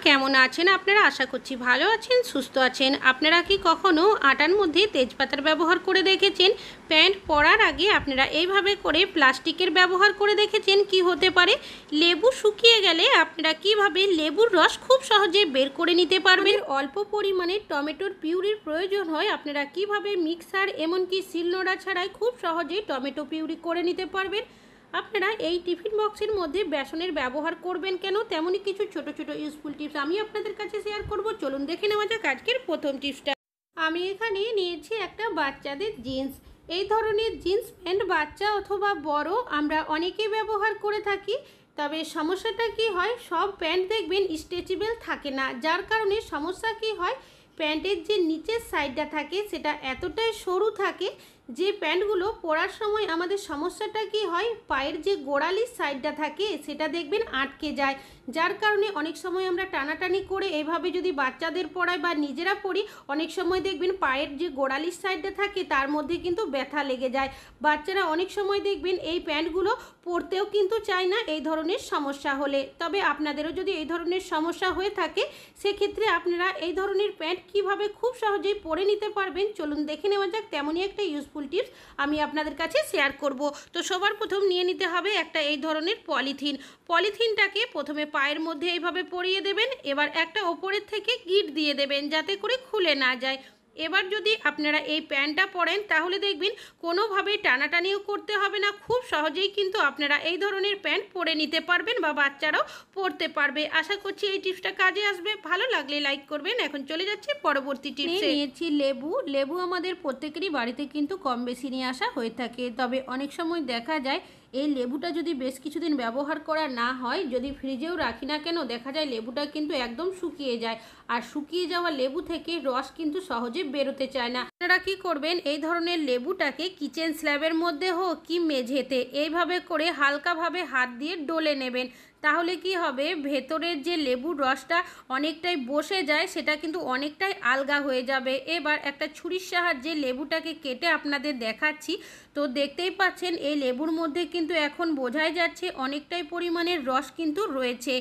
কেমন আছেন আপনারা? আশা করছি ভালো আছেন, সুস্থ আছেন। আপনারা কি কখনো আটার মধ্যে তেজপাতার ব্যবহার করে দেখেছেন? প্যান্ট পরার আগে আপনারা এইভাবে করে প্লাস্টিকের ব্যবহার করে দেখেছেন? কি হতে পারে? লেবু শুকিয়ে গেলে আপনারা কিভাবে লেবুর রস খুব সহজে বের করে নিতে পারবেন। অল্প পরিমাণে টমেটোর পিউরির প্রয়োজন হয়, আপনারা কিভাবে মিক্সার এমনকি শিলনোড়া ছাড়াই খুব সহজেই টমেটো পিউরি করে নিতে পারবেন। আপনারা এই টিফিন বক্সের মধ্যে বেসনের ব্যবহার করবেন কেন, তেমনই কিছু ছোট ছোট ইউজফুল টিপস আমি আপনাদের কাছে শেয়ার করব। চলুন দেখে নেওয়া যাক আজকের প্রথম টিপসটা। আমি এখানে নিয়েছি একটা বাচ্চাদের জিন্স। এই ধরনের জিন্স প্যান্ট বাচ্চা অথবা বড় আমরা অনেকেই ব্যবহার করে থাকি। তবে সমস্যাটা কি হয়, সব প্যান্ট দেখবেন স্ট্রেচেবল থাকে না, যার কারণে সমস্যা কি হয়, প্যান্টের যে নিচের সাইডটা থাকে সেটা এতটাই সরু থাকে যে প্যান্টগুলো পরার সময় আমাদের সমস্যাটা কি হয়, পায়ের যে গোড়ালির সাইডটা থাকে সেটা দেখবেন আটকে যায়, যার কারণে অনেক সময় আমরা টানাটানি করে এইভাবে যদি বাচ্চাদের পরাই বা নিজেরা পরি, অনেক সময় দেখবেন পায়ের যে গোড়ালির সাইডটা থাকে তার মধ্যে কিন্তু ব্যথা লেগে যায়। বাচ্চারা অনেক সময় দেখবেন এই প্যান্টগুলো পরতেও কিন্তু চায় না এই ধরনের সমস্যা হলে। তবে আপনাদেরও যদি এই ধরনের সমস্যা হয়ে থাকে, সেক্ষেত্রে আপনারা এই ধরনের প্যান্ট কিভাবে খুব সহজেই পরে নিতে পারবেন চলুন দেখে নেওয়া যাক। তেমনই একটা ইউজফুল টিপস আমি আপনাদের কাছে শেয়ার করব। তো সবার প্রথম নিয়ে নিতে হবে একটা এই ধরনের পলিথিনটাকে প্রথমে পায়ের মধ্যে এইভাবে পরিয়ে দেবেন। এবার একটা ওপরের থেকে গিট দিয়ে দেবেন যাতে করে খুলে না যায়। এবার যদি আপনারা এই প্যান্টটা পরেন তাহলে দেখবেন কোনোভাবেই টানাটানিও করতে হবে না, খুব সহজেই কিন্তু আপনারা এই ধরনের প্যান্ট পরে নিতে পারবেন বা বাচ্চারাও পরতে পারবে। আশা করছি এই টিপসটা কাজে আসবে, ভালো লাগলে লাইক করবেন। এখন চলে যাচ্ছে পরবর্তী টিপসে। নিয়েছি লেবু আমাদের প্রত্যেকেরই বাড়িতে কিন্তু কম বেশি নিয়ে আসা হয়ে থাকে। তবে অনেক সময় দেখা যায় এই লেবুটা যদি বেশ কিছুদিন ব্যবহার করা না হয়, যদি ফ্রিজেও রাখি না কেন, দেখা যায় লেবুটা কিন্তু একদম শুকিয়ে যায়, আর শুকিয়ে যাওয়া লেবু থেকে রস কিন্তু সহজে বেরোতে চায় না। আপনারা কি করবেন, এই ধরনের লেবুটাকে কিচেন স্ল্যাবের মধ্যে হোক কি মেঝেতে এইভাবে করে হালকাভাবে হাত দিয়ে ডলে নেবেন। তাহলে কি হবে, ভেতরের যে লেবুর রসটা অনেকটাই বসে যায়, সেটা কিন্তু অনেকটাই আলগা হয়ে যাবে। এবার একটা ছুরির সাহায্যে লেবুটাকে কেটে আপনাদের দেখাচ্ছি। তো দেখতেই পাচ্ছেন এই লেবুর মধ্যে কিন্তু এখন বোঝাই যাচ্ছে অনেকটাই পরিমাণের রস কিন্তু রয়েছে।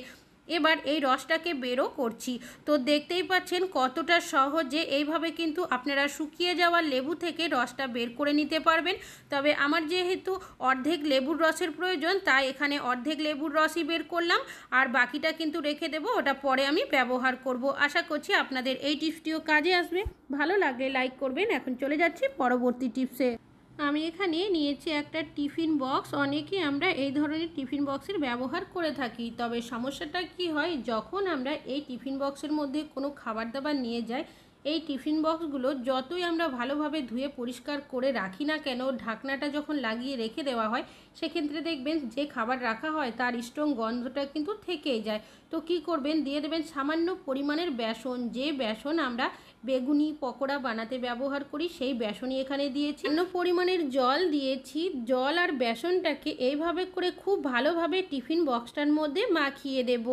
এবার এই রসটাকে বেরও করছি। তো দেখতেই পাচ্ছেন কতটা সহজে এইভাবে কিন্তু আপনারা শুকিয়ে যাওয়া লেবু থেকে রসটা বের করে নিতে পারবেন। তবে আমার যেহেতু অর্ধেক লেবুর রসের প্রয়োজন, তাই এখানে অর্ধেক লেবুর রসই বের করলাম, আর বাকিটা কিন্তু রেখে দেবো, ওটা পরে আমি ব্যবহার করব। আশা করছি আপনাদের এই টিপসটিও কাজে আসবে, ভালো লাগলে লাইক করবেন। এখন চলে যাচ্ছি পরবর্তী টিপসে। আমি এখানে নিয়েছি একটা টিফিন বক্স। অনেকে আমরা এই ধরনের টিফিন বক্সের ব্যবহার করে থাকি। তবে সমস্যাটা কি হয়, যখন আমরা এই টিফিন বক্সের মধ্যে কোনো খাবার দাবার নিয়ে যাই, এই টিফিন বক্সগুলো যতই আমরা ভালোভাবে ধুয়ে পরিষ্কার করে রাখি না কেন, ঢাকনাটা যখন লাগিয়ে রেখে দেওয়া হয়, সেক্ষেত্রে দেখবেন যে খাবার রাখা হয় তার স্ট্রং গন্ধটা কিন্তু থেকেই যায়। তো কি করবেন, দিয়ে দেবেন সামান্য পরিমাণের বেসন। যে বেসন আমরা বেগুনি পকোড়া বানাতে ব্যবহার করি, সেই বেসনই এখানে দিয়েছি। অন্য পরিমাণের জল দিয়েছি। জল আর বেসনটাকে এইভাবে করে খুব ভালোভাবে টিফিন বক্সটার মধ্যে মাখিয়ে দেব।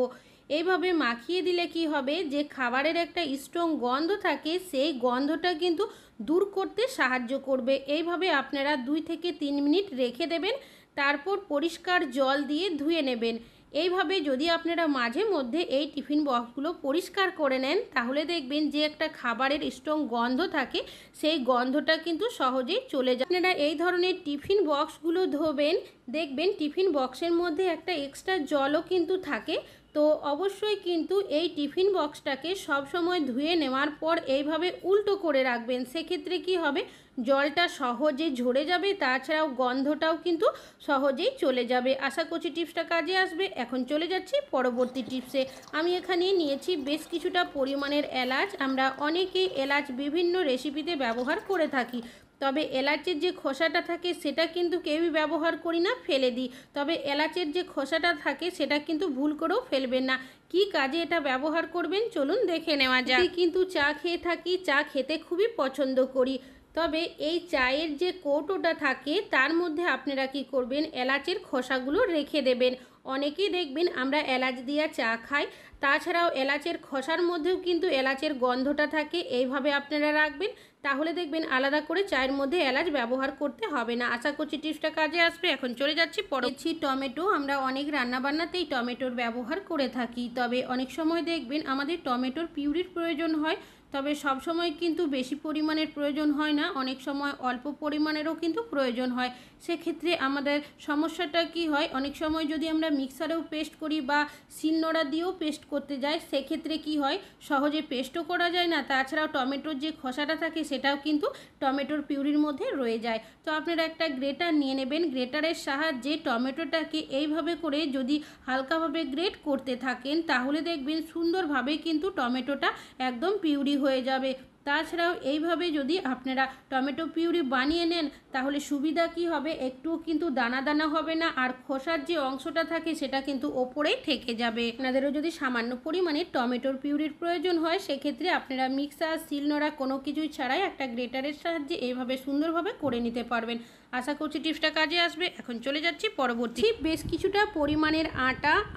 এইভাবে মাখিয়ে দিলে কি হবে, যে খাবারের একটা স্ট্রং গন্ধ থাকে, সেই গন্ধটা কিন্তু দূর করতে সাহায্য করবে। এইভাবে আপনারা 2 থেকে 3 মিনিট রেখে দেবেন, তারপর পরিষ্কার জল দিয়ে ধুয়ে নেবেন। এইভাবে যদি আপনারা মাঝে মধ্যে এই টিফিন বক্সগুলো পরিষ্কার করে নেন, তাহলে দেখবেন যে একটা খাবারের স্ট্রং গন্ধ থাকে, সেই গন্ধটা কিন্তু সহজেই চলে যায়। আপনারা এই ধরনের টিফিন বক্সগুলো ধোবেন, দেখবেন টিফিন বক্সের মধ্যে একটা এক্সট্রা জলও কিন্তু থাকে। তো অবশ্যই কিন্তু এই টিফিন বক্সটাকে সব সময় ধুয়ে নেওয়ার পর এইভাবে উল্টো করে রাখবেন। সেক্ষেত্রে কি হবে, জলটা সহজে ঝরে যাবে, তাছাড়াও গন্ধটাও কিন্তু সহজেই চলে যাবে। আশা করছি টিপসটা কাজে আসবে। এখন চলে যাচ্ছি পরবর্তী টিপসে। আমি এখানে নিয়েছি বেশ কিছুটা পরিমাণের এলাচ। আমরা অনেকেই এলাচ বিভিন্ন রেসিপিতে ব্যবহার করে থাকি। তবে এলাচের যে খোসাটা থাকে সেটা কিন্তু কেউই ব্যবহার করি না, ফেলে দিই। তবে এলাচের যে খোসাটা থাকে সেটা কিন্তু ভুল করেও ফেলবেন না। কি কাজে এটা ব্যবহার করবেন চলুন দেখে নেওয়া যাক। কিন্তু চা খেয়ে থাকি, চা খেতে খুবই পছন্দ করি। তবে এই চায়ের যে কৌটোটা থাকে তার মধ্যে আপনারা কি করবেন, এলাচের খোসাগুলো রেখে দেবেন। অনেকেই দেখবেন আমরা এলাচ দিয়ে চা খাই, তাছাড়াও এলাচের খোসার মধ্যেও কিন্তু এলাচের গন্ধটা থাকে। এইভাবে আপনারা রাখবেন, তাহলে দেখবেন আলাদা করে চায়ের মধ্যে এলাচ ব্যবহার করতে হবে না। আশা করছি টিপসটা কাজে আসবে। এখন চলে যাচ্ছি পরবর্তী টমেটো। আমরা অনেক রান্নাবান্নাতেই টমেটোর ব্যবহার করে থাকি, তবে অনেক সময় দেখবেন আমাদের টমেটোর পিউরির প্রয়োজন হয়, তবে সব সময় কিন্তু বেশি পরিমাণের প্রয়োজন হয় না, অনেক সময় অল্প পরিমাণেরও কিন্তু প্রয়োজন হয়। সেক্ষেত্রে আমাদের সমস্যাটা কি হয়, অনেক সময় যদি আমরা মিক্সারেও পেস্ট করি বা শিলনোড়া দিয়েও পেস্ট করতে যাই, সেক্ষেত্রে কি হয়, সহজে পেস্টও করা যায় না, তাছাড়াও টমেটোর যে খোসাটা থাকে সেটাও কিন্তু টমেটোর পিউরির মধ্যে রয়ে যায়। তো আপনারা একটা গ্রেটার নিয়ে নেবেন, গ্রেটারের সাহায্যে টমেটোটাকে এইভাবে করে যদি হালকাভাবে গ্রেট করতে থাকেন, তাহলে দেখবেন সুন্দরভাবে কিন্তু টমেটোটা একদম পিউরি হয়ে যাবে। তাছাড়াও এইভাবে যদি আপনারা টমেটো পিউরি বানিয়ে নেন, তাহলে সুবিধা কি হবে, একটুও কিন্তু দানা দানা হবে না, আর খোসার যে অংশটা থাকে সেটা কিন্তু ওপরেই থেকে যাবে। আপনাদেরও যদি সামান্য পরিমাণে টমেটোর পিউরির প্রয়োজন হয়, সেক্ষেত্রে আপনারা মিক্সার, শিলনোড়া কোনো কিছুই ছাড়াই একটা গ্রেটারের সাহায্যে এইভাবে সুন্দরভাবে করে নিতে পারবেন। আশা করছি টিপসটা কাজে আসবে। এখন চলে যাচ্ছি পরবর্তী। বেশ কিছুটা পরিমাণের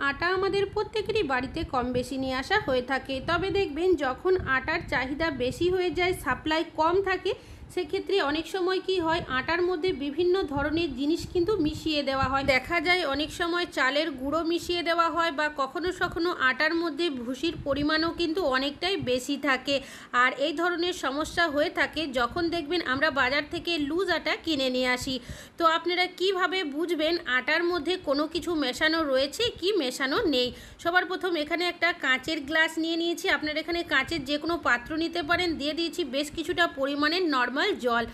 আটা আমাদের প্রত্যেকেরই বাড়িতে কম বেশি নিয়ে আসা হয়ে থাকে, তবে দেখবেন যখন আটার চাহিদা বেশি হয়ে যায়, সাপ্লাই কম থাকে, সেক্ষেত্রে অনেক সময় কি হয়, আটার মধ্যে বিভিন্ন ধরনের জিনিস কিন্তু মিশিয়ে দেওয়া হয়। দেখা যায় অনেক সময় চালের গুঁড়ো মিশিয়ে দেওয়া হয়, বা কখনো কখনো আটার মধ্যে ভুসির পরিমাণও কিন্তু অনেকটাই বেশি থাকে। আর এই ধরনের সমস্যা হয়ে থাকে যখন দেখবেন আমরা বাজার থেকে লুজ আটা কিনে নিয়ে আসি। তো আপনারা কিভাবে বুঝবেন আটার মধ্যে কোনো কিছু মেশানো রয়েছে কি মেশানো নেই? সবার প্রথম এখানে একটা কাঁচের গ্লাস নিয়ে নিয়েছি, আপনারা এখানে কাঁচের যে কোনো পাত্র নিতে পারেন, দিয়ে দিয়েছি বেশ কিছুটা পরিমাণের নর্মাল জল।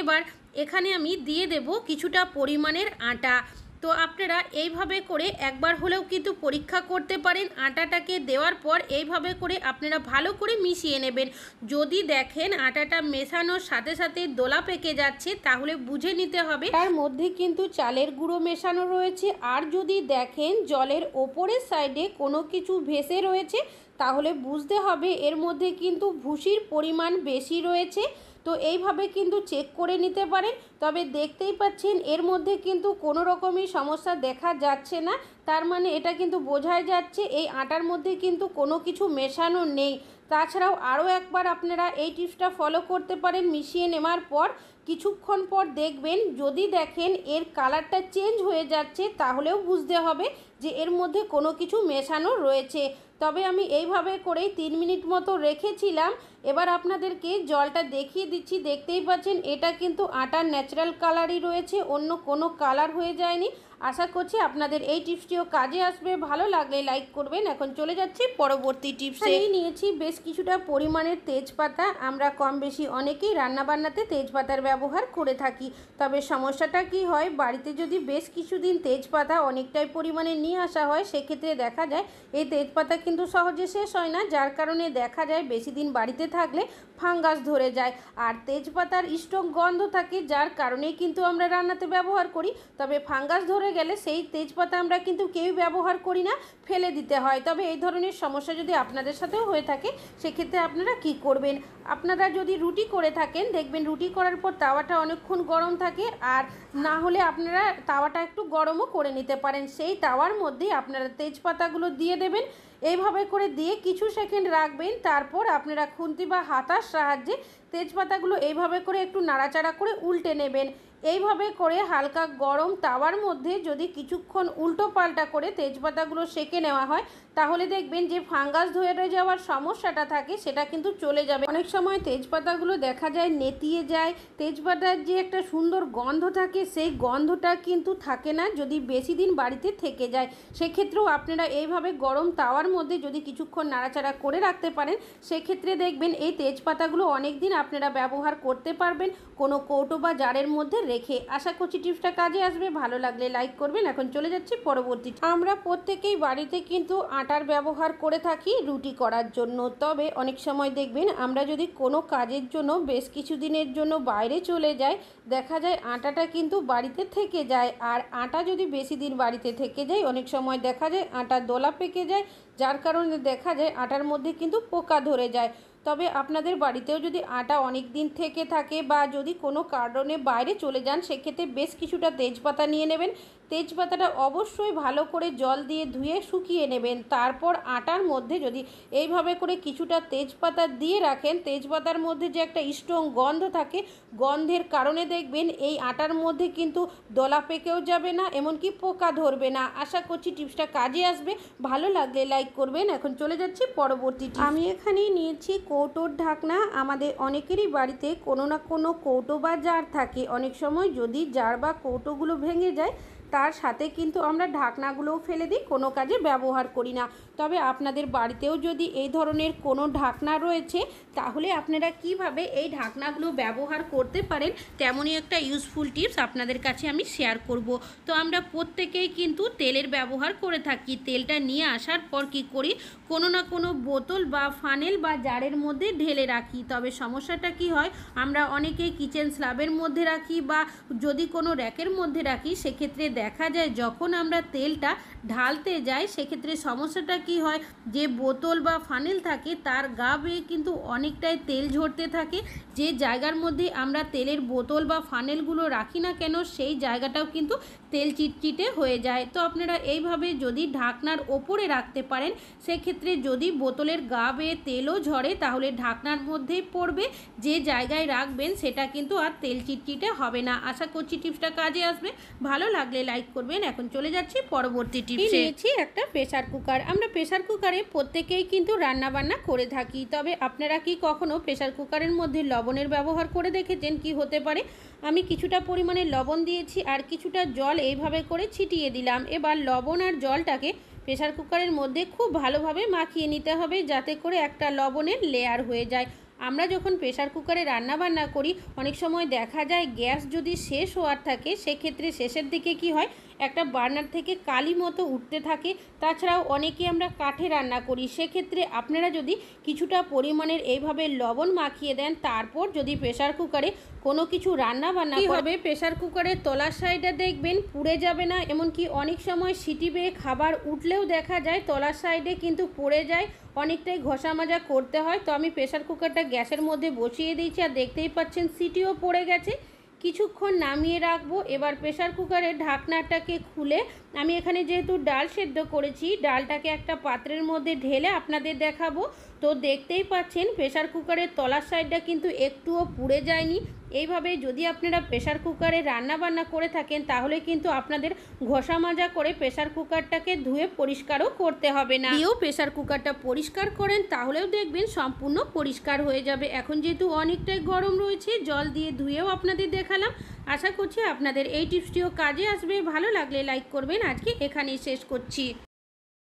এবার এখানে আমি দিয়ে দেব কিছুটা পরিমাণের আটা। তো আপনারা এইভাবে করে একবার হলেও কিন্তু পরীক্ষা করতে পারেন। আটাটাকে দেওয়ার পর এইভাবে করে আপনারা ভালো করে মিশিয়ে নেবেন। যদি দেখেন আটাটা মেশানোর সাথে সাথে দোলা পেকে যাচ্ছে, তাহলে বুঝে নিতে হবে তার মধ্যে কিন্তু চালের গুঁড়ো মেশানো রয়েছে। আর যদি দেখেন জলের ওপরের সাইডে কোনো কিছু ভেসে রয়েছে, তাহলে বুঝতে হবে এর মধ্যে কিন্তু ভুসির পরিমাণ বেশি রয়েছে। তো এইভাবে কিন্তু চেক করে নিতে পারেন। তবে দেখতেই পাচ্ছেন এর মধ্যে কিন্তু কোনো রকমই সমস্যা দেখা যাচ্ছে না, তার মানে এটা কিন্তু বোঝাই যাচ্ছে এই আটার মধ্যে কিন্তু কোনো কিছু মেশানো নেই। তাছাড়াও আরও একবার আপনারা এই টিপসটা ফলো করতে পারেন। মিশিয়ে নেওয়ার পর কিছুক্ষণ পর দেখবেন, যদি দেখেন এর কালারটা চেঞ্জ হয়ে যাচ্ছে, তাহলেও বুঝতে হবে যে এর মধ্যে কোনো কিছু মেশানো রয়েছে। তবে আমি এইভাবে করেই 3 মিনিট মতো রেখেছিলাম। এবার আপনাদেরকে জলটা দেখিয়ে দিচ্ছি, দেখতেই পাচ্ছেন এটা কিন্তু আটার ন্যাচারাল কালারই রয়েছে, অন্য কোনো কালার হয়ে যায়নি। আশা করছি আপনাদের এই টিপসটিও কাজে আসবে। ভালো লাগলে লাইক করবেন। এখন চলে যাচ্ছি পরবর্তী টিপসে। নিয়েছি বেশ কিছুটা পরিমাণের তেজপাতা। আমরা কম বেশি অনেকেই রান্নাবান্নাতে তেজপাতার ব্যবহার করে থাকি, তবে সমস্যাটা কি হয়, বাড়িতে যদি বেশ কিছুদিন তেজপাতা অনেকটাই পরিমাণে নিয়ে আসা হয়, সেক্ষেত্রে দেখা যায় এই তেজপাতা কিন্তু সহজে শেষ হয় না, যার কারণে দেখা যায় বেশি দিন বাড়িতে থাকলে ফাঙ্গাস ধরে যায়। আর তেজপাতার স্ট্রং গন্ধ থাকে, যার কারণেই কিন্তু আমরা রান্নাতে ব্যবহার করি। তবে ফাঙ্গাস ধরে গেলে সেই তেজপাতা আমরা কিন্তু কেউ ব্যবহার করি না, ফেলে দিতে হয়। তবে এই ধরনের সমস্যা যদি আপনাদের সাথেও হয়ে থাকে, সেক্ষেত্রে আপনারা কি করবেন, আপনারা যদি রুটি করে থাকেন, দেখবেন রুটি করার পর তাওয়াটা অনেকক্ষণ গরম থাকে, আর না হলে আপনারা তাওয়াটা একটু গরমও করে নিতে পারেন। সেই তাওয়ার মধ্যে আপনারা তেজপাতাগুলো দিয়ে দেবেন, এইভাবে করে দিয়ে কিছু সেকেন্ড রাখবেন। তারপর আপনারা খুন্তি বা হাতার সাহায্যে তেজপাতাগুলো এইভাবে করে একটু নাড়াচাড়া করে উল্টে নেবেন। এইভাবে করে হালকা গরম তাওয়ার মধ্যে যদি কিছুক্ষণ উল্টো পাল্টা করে তেজপাতাগুলো সেঁকে নেওয়া হয়, তাহলে দেখবেন যে ফাঙ্গাস ধরে যাওয়ার সমস্যাটা থাকে সেটা কিন্তু চলে যাবে। অনেক সময় তেজপাতাগুলো দেখা যায় নেতিয়ে যায়, তেজপাতার যে একটা সুন্দর গন্ধ থাকে সেই গন্ধটা কিন্তু থাকে না যদি বেশি দিন বাড়িতে থেকে যায়। সেক্ষেত্রেও আপনারা এইভাবে গরম তাওয়ার মধ্যে যদি কিছুক্ষণ নাড়াচাড়া করে রাখতে পারেন, সেক্ষেত্রে দেখবেন এই তেজপাতাগুলো অনেক দিন আপনারা ব্যবহার করতে পারবেন কোনো কৌটো বা জারের মধ্যে রেখে। আশা করছি টিপসটা কাজে আসবে। ভালো লাগলে লাইক করবেন। এখন চলে যাচ্ছি পরবর্তী। আমরা প্রত্যেকেই বাড়িতে কিন্তু আটার ব্যবহার করে থাকি রুটি করার জন্য, তবে অনেক সময় দেখবেন আমরা যদি কোনো কাজের জন্য বেশ কিছু দিনের জন্য বাইরে চলে যাই, দেখা যায় আটাটা কিন্তু বাড়িতে থেকে যায়। আর আটা যদি বেশি দিন বাড়িতে থেকে যায়, অনেক সময় দেখা যায় আটা দোলা পেকে যায়, যার কারণে দেখা যায় আটার মধ্যে কিন্তু পোকা ধরে যায়। তবে আপনাদের বাড়িতেও যদি আটা অনেক দিন থেকে থাকে বা যদি কোনো কারণে বাইরে চলে যান, সেক্ষেত্রে বেশ কিছুটা তেজপাতা নিয়ে নেবেন। তেজপাতাটা অবশ্যই ভালো করে জল দিয়ে ধুয়ে শুকিয়ে নেবেন। তারপর আটার মধ্যে যদি এইভাবে করে কিছুটা তেজপাতা দিয়ে রাখেন, তেজপাতার মধ্যে যে একটা স্ট্রং গন্ধ থাকে, গন্ধের কারণে দেখবেন এই আটার মধ্যে কিন্তু দলা পেকেও যাবে না, এমনকি পোকা ধরবে না। আশা করছি টিপসটা কাজে আসবে। ভালো লাগলে লাইক করবেন। এখন চলে যাচ্ছি পরবর্তী টিপস। আমি এখানে নিয়েছি কৌটোর ঢাকনা। আমাদের অনেকেরই বাড়িতে কোনো না কোনো কৌটো বা জার থাকে। অনেক সময় যদি জার বা কৌটোগুলো ভেঙে যায়, তার সাথে কিন্তু আমরা ঢাকনাগুলোও ফেলে দিই, কোনো কাজে ব্যবহার করি না। তবে আপনাদের বাড়িতেও যদি এই ধরনের কোনো ঢাকনা রয়েছে, তাহলে আপনারা কিভাবে এই ঢাকনাগুলো ব্যবহার করতে পারেন তেমনই একটা ইউজফুল টিপস আপনাদের কাছে আমি শেয়ার করব। তো আমরা প্রত্যেকেই কিন্তু তেলের ব্যবহার করে থাকি। তেলটা নিয়ে আসার পর কি করি, কোনো না কোনো বোতল বা ফানেল বা জারের মধ্যে ঢেলে রাখি। তবে সমস্যাটা কি হয়, আমরা অনেকেই কিচেন স্ল্যাবের মধ্যে রাখি বা যদি কোনো র্যাকের মধ্যে রাখি, সেক্ষেত্রে দেখা যায় যখন আমরা তেলটা ঢালতে যাই, সেক্ষেত্রে সমস্যাটা কি হয়, যে বোতল বা ফানেল থাকে তার গা বেয়ে কিন্তু অনেকটাই তেল ঝরতে থাকে। যে জায়গার মধ্যে আমরা তেলের বোতল বা ফানেলগুলো রাখি না কেন, সেই জায়গাটাও কিন্তু তেল চিটচিটে হয়ে যায়। তো আপনারা এইভাবে যদি ঢাকনার ওপরে রাখতে পারেন, সেক্ষেত্রে যদি বোতলের গা বেয়ে তেলও ঝরে, তাহলে ঢাকনার মধ্যেই পড়বে। যে জায়গায় রাখবেন সেটা কিন্তু আর তেল চিটচিটে হবে না। আশা করছি টিপসটা কাজে আসবে। ভালো লাগলে লাইক করবেন। এখন চলে যাচ্ছি পরবর্তী টিপসে। নিয়েছি একটা প্রেসার কুকার। আমরা প্রেসার কুকারে প্রত্যেকেই কিন্তু রান্নাবান্না করে থাকি। তবে আপনারা কি কখনো প্রেসার কুকারের মধ্যে লবণের ব্যবহার করে দেখেছেন? কি হতে পারে, আমি কিছুটা পরিমাণে লবণ দিয়েছি আর কিছুটা জল এইভাবে করে ছিটিয়ে দিলাম। এবার লবণ আর জলটাকে প্রেসার কুকারের মধ্যে খুব ভালোভাবে মাখিয়ে নিতে হবে, যাতে করে একটা লবণের লেয়ার হয়ে যায়। আমরা যখন প্রেসার কুকারে রান্নাবান্না করি, অনেক সময় দেখা যায় গ্যাস যদি শেষ হওয়ার থাকে, সেক্ষেত্রে শেষের দিকে কি হয়, একটা বার্নার থেকে কালি মতো উঠতে থাকে। তাছাড়াও অনেকে আমরা কাঠে রান্না করি, সেক্ষেত্রে আপনারা যদি কিছুটা পরিমাণের এইভাবে লবণ মাখিয়ে দেন, তারপর যদি প্রেসার কুকারে কোনো কিছু রান্না বান্না হবে, প্রেসার কুকারের তলার সাইডে দেখবেন পুড়ে যাবে না। এমনকি অনেক সময় সিটি বেয়ে খাবার উঠলেও দেখা যায় তলার সাইডে কিন্তু পড়ে যায়, অনেকটাই ঘষা মাজা করতে হয়। তো আমি প্রেসার কুকারটা গ্যাসের মধ্যে বসিয়ে দিয়েছি আর দেখতেই পাচ্ছেন সিটিও পড়ে গেছে। কিছুক্ষণ নামিয়ে রাখবো। এবার প্রেসার কুকারের ঢাকনাটাকে খুলে আমি এখানে যেহেতু ডাল সেদ্ধ করেছি, ডালটাকে একটা পাত্রের মধ্যে ঢেলে আপনাদের দেখাবো। তো দেখতেই পাচ্ছেন প্রেসার কুকারের তলার সাইডটা কিন্তু একটুও পুড়ে যায়নি। এইভাবে যদি আপনারা প্রেসার কুকারে রান্না বান্না করে থাকেন, তাহলে কিন্তু আপনাদের ঘষা মাজা করে প্রেসার কুকারটাকে ধুয়ে পরিষ্কারও করতে হবে না। দিয়েও প্রেসার কুকারটা পরিষ্কার করেন, তাহলেও দেখবেন সম্পূর্ণ পরিষ্কার হয়ে যাবে। এখন যেহেতু অনেকটাই গরম রয়েছে, জল দিয়ে ধুয়েও আপনাদের দেখালাম। আশা করছি আপনাদের এই টিপসটিও কাজে আসবে। ভালো লাগলে লাইক করবেন। আজকে এখানেই শেষ করছি।